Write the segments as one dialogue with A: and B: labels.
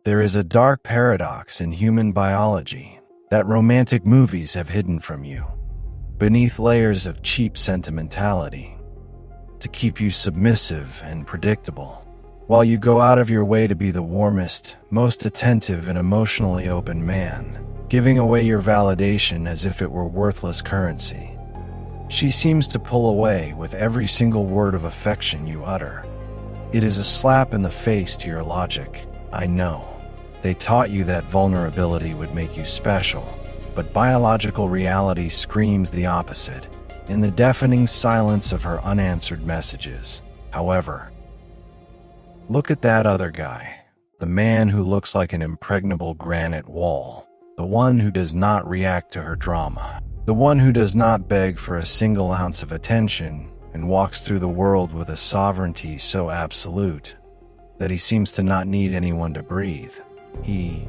A: There is a dark paradox in human biology that romantic movies have hidden from you, beneath layers of cheap sentimentality, to keep you submissive and predictable. While you go out of your way to be the warmest, most attentive and emotionally open man, giving away your validation as if it were worthless currency, she seems to pull away with every single word of affection you utter. It is a slap in the face to your logic. I know. They taught you that vulnerability would make you special, but biological reality screams the opposite, in the deafening silence of her unanswered messages. However, look at that other guy, the man who looks like an impregnable granite wall, the one who does not react to her drama, the one who does not beg for a single ounce of attention and walks through the world with a sovereignty so absolute that he seems to not need anyone to breathe. He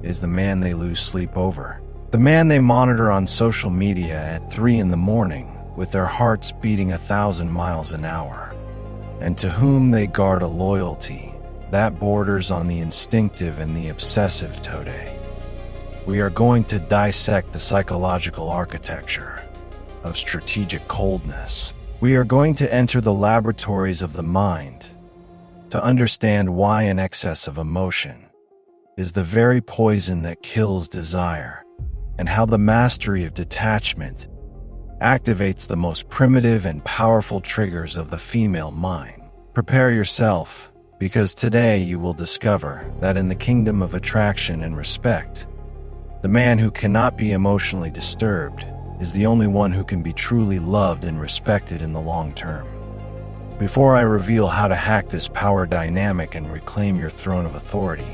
A: is the man they lose sleep over, the man they monitor on social media at 3 in the morning with their hearts beating 1,000 miles an hour, and to whom they guard a loyalty that borders on the instinctive and the obsessive today. We are going to dissect the psychological architecture of strategic coldness. We are going to enter the laboratories of the mind to understand why an excess of emotion is the very poison that kills desire, and how the mastery of detachment activates the most primitive and powerful triggers of the female mind. Prepare yourself, because today you will discover that in the kingdom of attraction and respect, the man who cannot be emotionally disturbed is the only one who can be truly loved and respected in the long term. Before I reveal how to hack this power dynamic and reclaim your throne of authority,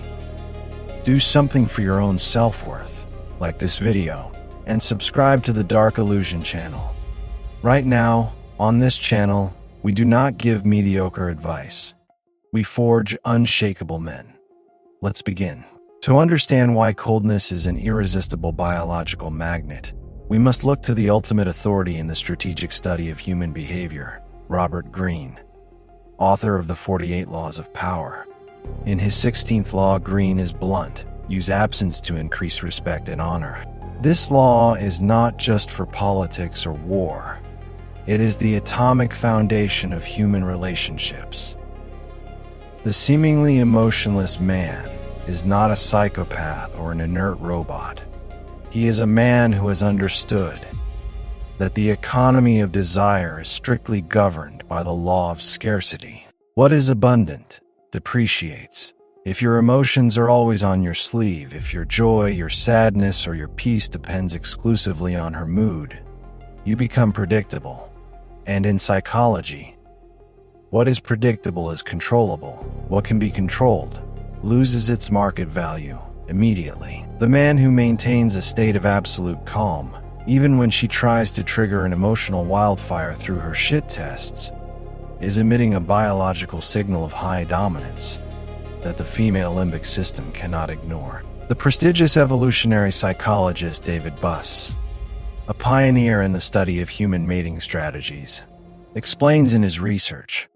A: do something for your own self-worth, like this video, and subscribe to the Dark Illusion channel. Right now, on this channel, we do not give mediocre advice. We forge unshakable men. Let's begin. To understand why coldness is an irresistible biological magnet, we must look to the ultimate authority in the strategic study of human behavior, Robert Greene, author of the 48 Laws of Power. In his 16th law, Greene is blunt: use absence to increase respect and honor. This law is not just for politics or war. It is the atomic foundation of human relationships. The seemingly emotionless man is not a psychopath or an inert robot. He is a man who has understood that the economy of desire is strictly governed by the law of scarcity. What is abundant depreciates. If your emotions are always on your sleeve, if your joy, your sadness, or your peace depends exclusively on her mood, you become predictable. And in psychology, what is predictable is controllable. What can be controlled loses its market value immediately. The man who maintains a state of absolute calm, even when she tries to trigger an emotional wildfire through her shit tests, is emitting a biological signal of high dominance that the female limbic system cannot ignore. The prestigious evolutionary psychologist David Buss, a pioneer in the study of human mating strategies, explains in his research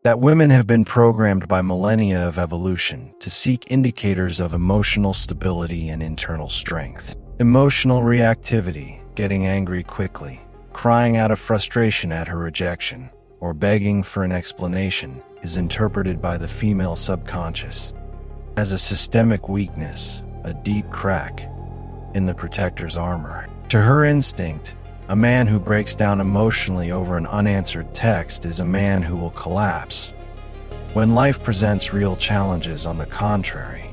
A: that women have been programmed by millennia of evolution to seek indicators of emotional stability and internal strength. Emotional reactivity, getting angry quickly, crying out of frustration at her rejection, or begging for an explanation, is interpreted by the female subconscious as a systemic weakness, a deep crack in the protector's armor. To her instinct, a man who breaks down emotionally over an unanswered text is a man who will collapse. When life presents real challenges, on the contrary,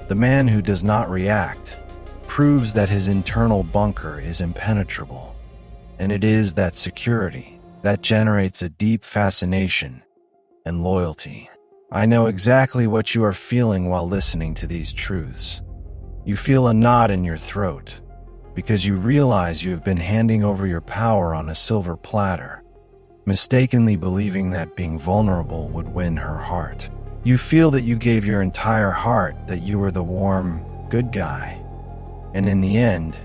A: the man who does not react proves that his internal bunker is impenetrable. And it is that security that generates a deep fascination and loyalty. I know exactly what you are feeling while listening to these truths. You feel a knot in your throat, because you realize you have been handing over your power on a silver platter, mistakenly believing that being vulnerable would win her heart. You feel that you gave your entire heart, that you were the warm, good guy, and in the end,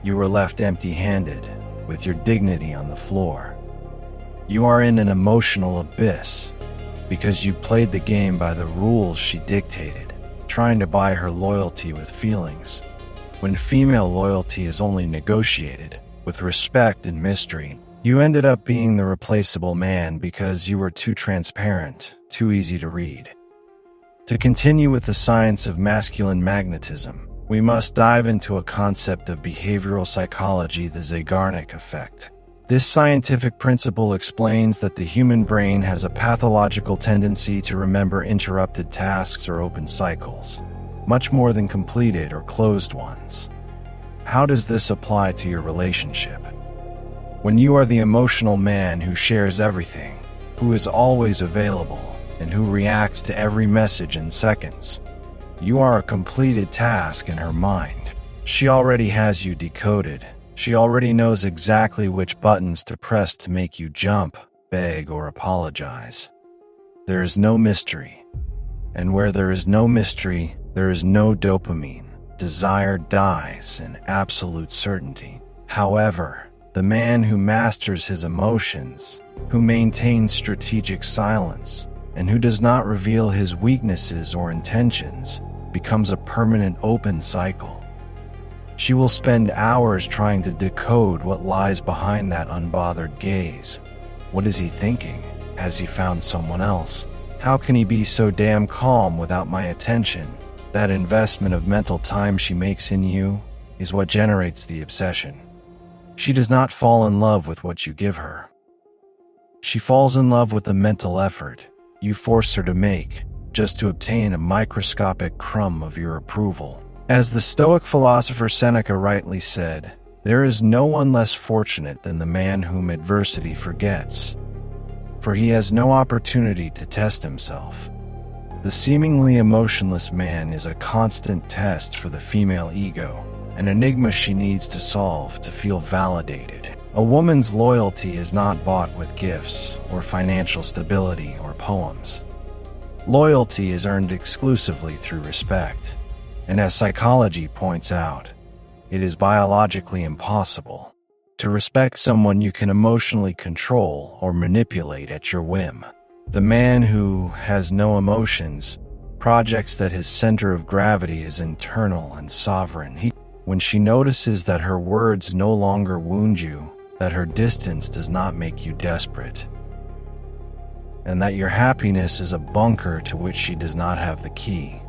A: you were left empty-handed, with your dignity on the floor. You are in an emotional abyss, because you played the game by the rules she dictated, trying to buy her loyalty with feelings. When female loyalty is only negotiated with respect and mystery, you ended up being the replaceable man because you were too transparent, too easy to read. To continue with the science of masculine magnetism, we must dive into a concept of behavioral psychology, the Zeigarnik effect. This scientific principle explains that the human brain has a pathological tendency to remember interrupted tasks or open cycles, much more than completed or closed ones. How does this apply to your relationship? When you are the emotional man who shares everything, who is always available, and who reacts to every message in seconds, you are a completed task in her mind. She already has you decoded. She already knows exactly which buttons to press to make you jump, beg, or apologize. There is no mystery. And where there is no mystery, there is no dopamine. Desire dies in absolute certainty. However, the man who masters his emotions, who maintains strategic silence, and who does not reveal his weaknesses or intentions, becomes a permanent open cycle. She will spend hours trying to decode what lies behind that unbothered gaze. What is he thinking? Has he found someone else? How can he be so damn calm without my attention? That investment of mental time she makes in you is what generates the obsession. She does not fall in love with what you give her. She falls in love with the mental effort you force her to make just to obtain a microscopic crumb of your approval. As the Stoic philosopher Seneca rightly said, there is no one less fortunate than the man whom adversity forgets, for he has no opportunity to test himself. The seemingly emotionless man is a constant test for the female ego, an enigma she needs to solve to feel validated. A woman's loyalty is not bought with gifts, or financial stability, or poems. Loyalty is earned exclusively through respect. And as psychology points out, it is biologically impossible to respect someone you can emotionally control or manipulate at your whim. The man who has no emotions projects that his center of gravity is internal and sovereign. When she notices that her words no longer wound you, that her distance does not make you desperate, and that your happiness is a bunker to which she does not have the key,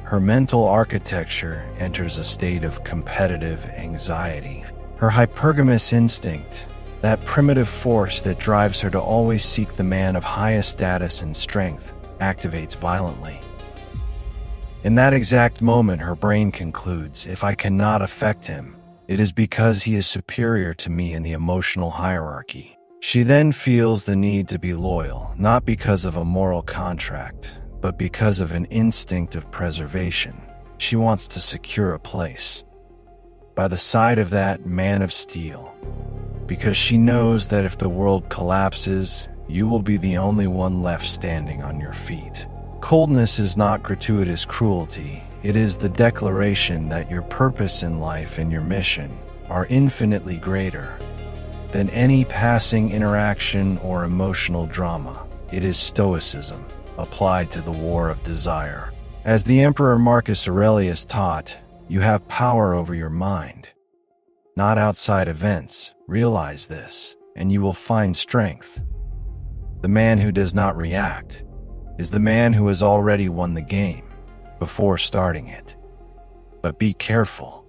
A: her mental architecture enters a state of competitive anxiety. Her hypergamous instinct, that primitive force that drives her to always seek the man of highest status and strength, activates violently. In that exact moment, her brain concludes, if I cannot affect him, it is because he is superior to me in the emotional hierarchy. She then feels the need to be loyal, not because of a moral contract, but because of an instinct of preservation. She wants to secure a place by the side of that man of steel, because she knows that if the world collapses, you will be the only one left standing on your feet. Coldness is not gratuitous cruelty. It is the declaration that your purpose in life and your mission are infinitely greater than any passing interaction or emotional drama. It is stoicism applied to the war of desire. As the Emperor Marcus Aurelius taught, you have power over your mind, not outside events. Realize this, and you will find strength. The man who does not react is the man who has already won the game before starting it. But be careful.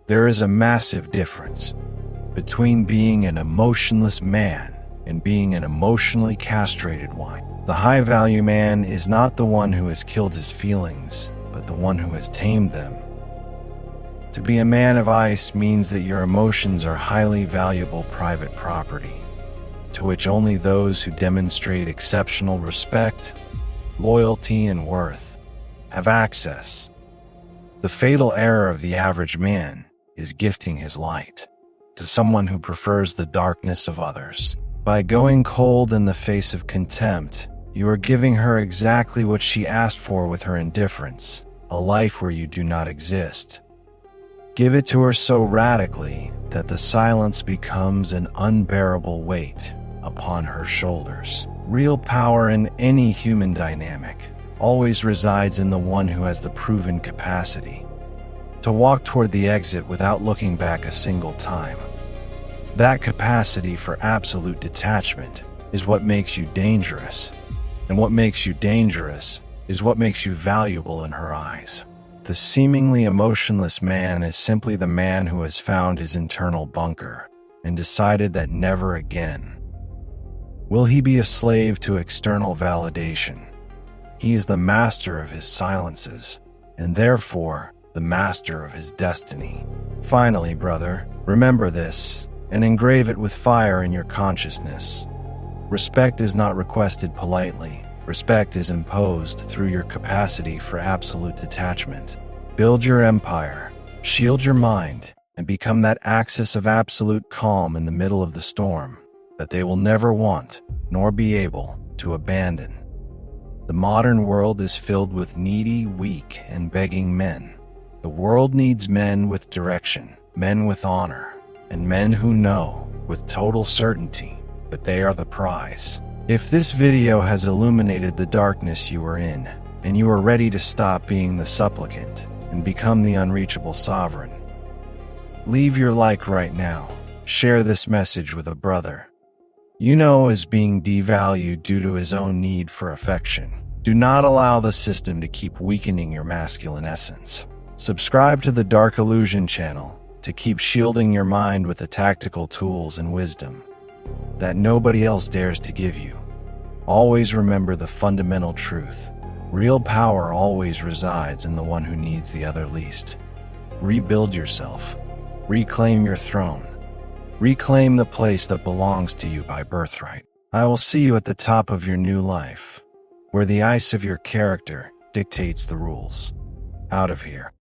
A: There is a massive difference between being an emotionless man and being an emotionally castrated one. The high-value man is not the one who has killed his feelings, but the one who has tamed them. To be a man of ice means that your emotions are highly valuable private property, to which only those who demonstrate exceptional respect, loyalty, and worth have access. The fatal error of the average man is gifting his light to someone who prefers the darkness of others. By going cold in the face of contempt, you are giving her exactly what she asked for with her indifference, a life where you do not exist. Give it to her so radically that the silence becomes an unbearable weight upon her shoulders. Real power in any human dynamic always resides in the one who has the proven capacity to walk toward the exit without looking back a single time. That capacity for absolute detachment is what makes you dangerous, and what makes you dangerous is what makes you valuable in her eyes. The seemingly emotionless man is simply the man who has found his internal bunker and decided that never again will he be a slave to external validation. He is the master of his silences, and therefore the master of his destiny. Finally, brother, remember this and engrave it with fire in your consciousness. Respect is not requested politely. Respect is imposed through your capacity for absolute detachment. Build your empire, shield your mind, and become that axis of absolute calm in the middle of the storm that they will never want nor be able to abandon. The modern world is filled with needy, weak, and begging men. The world needs men with direction, men with honor, and men who know with total certainty that they are the prize. If this video has illuminated the darkness you are in, and you are ready to stop being the supplicant and become the unreachable sovereign, leave your like right now. Share this message with a brother you know is being devalued due to his own need for affection. Do not allow the system to keep weakening your masculine essence. Subscribe to the Dark Illusion channel to keep shielding your mind with the tactical tools and wisdom that nobody else dares to give you. Always remember the fundamental truth. Real power always resides in the one who needs the other least. Rebuild yourself. Reclaim your throne. Reclaim the place that belongs to you by birthright. I will see you at the top of your new life, where the ice of your character dictates the rules. Out of here.